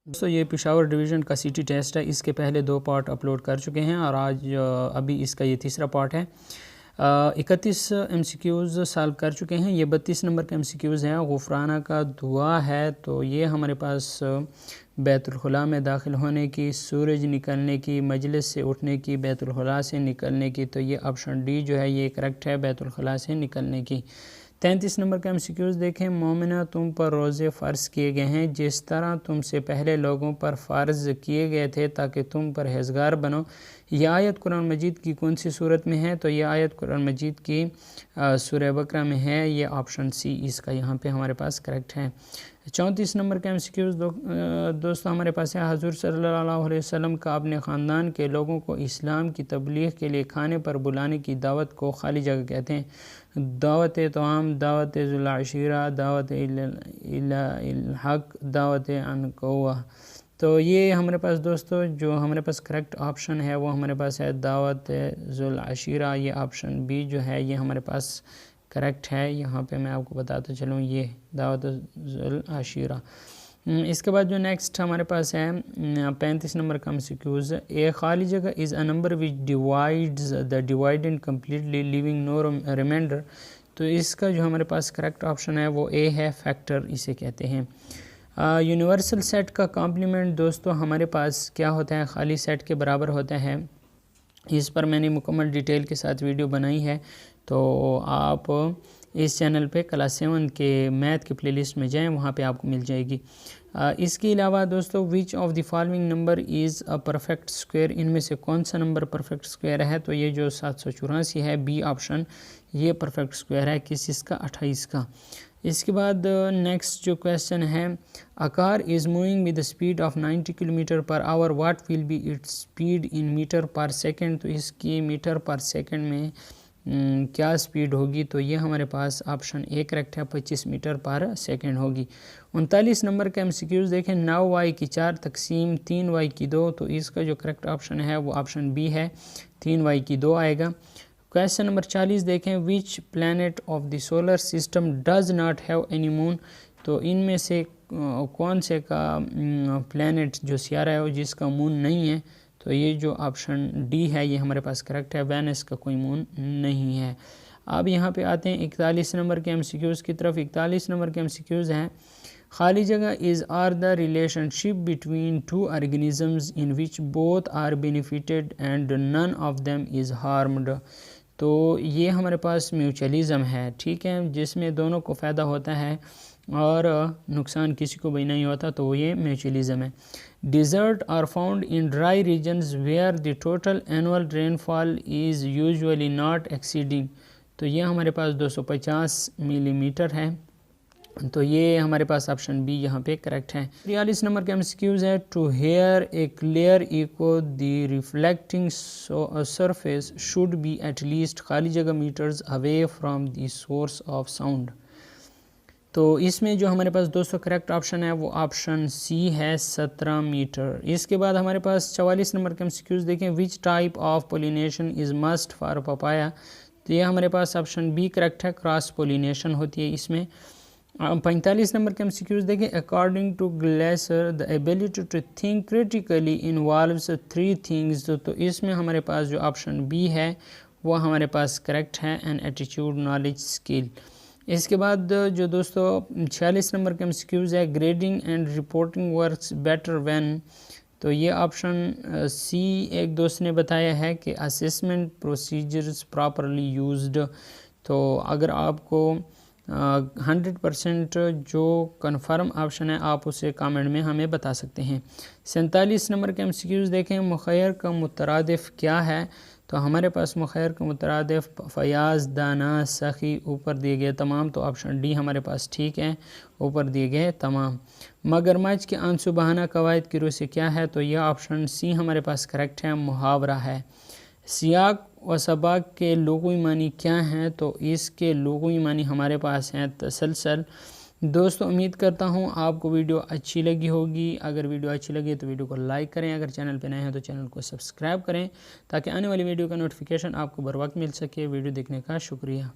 दोस्तों ये पेशावर डिवीज़न का सिटी टेस्ट है, इसके पहले 2 पार्ट अपलोड कर चुके हैं और आज अभी इसका ये तीसरा पार्ट है। 31 MCQs सॉल्व कर चुके हैं। ये 32 नंबर का MCQs है, गुफराना का दुआ है। तो ये हमारे पास बैतुल खुला में दाखिल होने की, सूरज निकलने की, मजलिस से उठने की, बैतुल खुला से निकलने की। तो ये ऑप्शन डी जो है ये करेक्ट है, बैतुल खुला से निकलने की। 33 नंबर का MCQs देखें। मोमिना तुम पर रोज़े फ़र्ज़ किए गए हैं जिस तरह तुमसे पहले लोगों पर फ़र्ज़ किए गए थे ताकि तुम परहेज़गार बनो। यह आयत कुरान मजीद की कौन सी सूरत में है? तो यह आयत कुरान मजीद की सूरह बकरा में है। ये ऑप्शन सी इसका यहाँ पे हमारे पास करेक्ट है। 34 नंबर का MCQs दोस्तों हमारे पास है। हज़ूर सल्लल्लाहु अलैहि वसल्लम का अपने ख़ानदान के लोगों को इस्लाम की तबलीग के लिए खाने पर बुलाने की दावत को खाली जगह कहते हैं। दावत तआम, दावत ज़ुल अशीरा, दावत इल हक़, दावत अन कौवा। तो ये हमारे पास दोस्तों जो हमारे पास करेक्ट ऑप्शन है वो हमारे पास है दावत ज़ुल अशीरा। ये ऑप्शन बी जो है ये हमारे पास करेक्ट है। यहाँ पे मैं आपको बताता चलूँ ये दावत ज़ुल अशीरा। इसके बाद जो नेक्स्ट हमारे पास है 35 नंबर का MCQs। ए खाली जगह is a number which divides the dividend completely leaving no remainder. तो इसका जो हमारे पास करेक्ट ऑप्शन है वो ए है, फैक्टर इसे कहते हैं। यूनिवर्सल सेट का कॉम्प्लीमेंट दोस्तों हमारे पास क्या होता है? खाली सेट के बराबर होता है। इस पर मैंने मुकम्मल डिटेल के साथ वीडियो बनाई है, तो आप इस चैनल पे क्लास 7 के मैथ के प्लेलिस्ट में जाएं, वहाँ पे आपको मिल जाएगी। इसके अलावा दोस्तों which of the following number is a perfect square. इनमें से कौन सा नंबर परफेक्ट स्क्वायर है? तो ये जो 784 है, बी ऑप्शन ये परफेक्ट स्क्वायर है। किस इसका? 28 का। इसके बाद नेक्स्ट जो क्वेश्चन है, a car is moving with the speed of 90 kilometer per hour, what will be its speed in meter per second. तो इसकी मीटर पर सेकंड में क्या स्पीड होगी? तो ये हमारे पास ऑप्शन ए करेक्ट है, 25 मीटर पर सेकंड होगी। 39 नंबर का MCQs देखें। 9y की 4 तकसीम 3y की 2। तो इसका जो करेक्ट ऑप्शन है वो ऑप्शन बी है, 3y की 2 आएगा। क्वेश्चन नंबर 40 देखें। Which planet of the solar system does not have any moon. तो इनमें से कौन से का प्लैनेट जो सियारा है जिसका मून नहीं है? तो ये जो ऑप्शन डी है ये हमारे पास करेक्ट है, वेनस का कोई मून नहीं है। अब यहाँ पे आते हैं 41 नंबर के MCQs की तरफ। 41 नंबर के MCQs हैं। खाली जगह is are the relationship between two organisms in which both are benefited and none of them is harmed. तो ये हमारे पास म्यूचुअलिज़म है, ठीक है, जिसमें दोनों को फ़ायदा होता है और नुकसान किसी को भी नहीं होता, तो ये म्यूचुअलिज़म है। Desert are found in dry regions where the total annual rainfall is usually not exceeding. तो ये हमारे पास 250 मिलीमीटर है। तो ये हमारे पास ऑप्शन बी यहाँ पे करेक्ट है। 43 नंबर के MCQs है। To hear a clear echo the reflecting surface should be at least खाली जगह meters away from the source of sound. तो इसमें जो हमारे पास दोस्तों करेक्ट ऑप्शन है वो ऑप्शन सी है, 17 मीटर। इसके बाद हमारे पास 44 नंबर के MCQs देखें। Which type of pollination is must for papaya. तो ये हमारे पास ऑप्शन बी करेक्ट है, क्रॉस पोलिनेशन होती है इसमें। 45 नंबर के MCQs देखें। According to Glaser the ability to think critically involves 3 things. तो इसमें हमारे पास जो ऑप्शन बी है वो हमारे पास करेक्ट है, एन एटीट्यूड नॉलेज स्किल। इसके बाद जो दोस्तों 46 नंबर के MCQs है। Grading and reporting works better when. तो ये ऑप्शन सी एक दोस्त ने बताया है कि असेसमेंट प्रोसीजर्स प्रॉपरली यूज्ड। तो अगर आपको 100% जो कन्फर्म ऑप्शन है आप उसे कमेंट में हमें बता सकते हैं। 47 नंबर के MCQs देखें। मुखैर का मुतरादिफ क्या है? तो हमारे पास मुखैर का मुतरादिफ फयाज, दाना, सखी, ऊपर दिए गए तमाम। तो ऑप्शन डी हमारे पास ठीक है, ऊपर दिए गए तमाम। मगरमच्छ के आंसू बहाना कवायद की रूह से क्या है? तो यह ऑप्शन सी हमारे पास करेक्ट है, मुहावरा है। सियाक व सबाक के लुग़वी मानी क्या हैं? तो इसके लुग़वी मानी हमारे पास हैं तसलसल। दोस्तों उम्मीद करता हूँ आपको वीडियो अच्छी लगी होगी। अगर वीडियो अच्छी लगी तो वीडियो को लाइक करें, अगर चैनल पर नए हैं तो चैनल को सब्सक्राइब करें ताकि आने वाली वीडियो का नोटिफिकेशन आपको बर वक्त मिल सके। वीडियो देखने का शुक्रिया।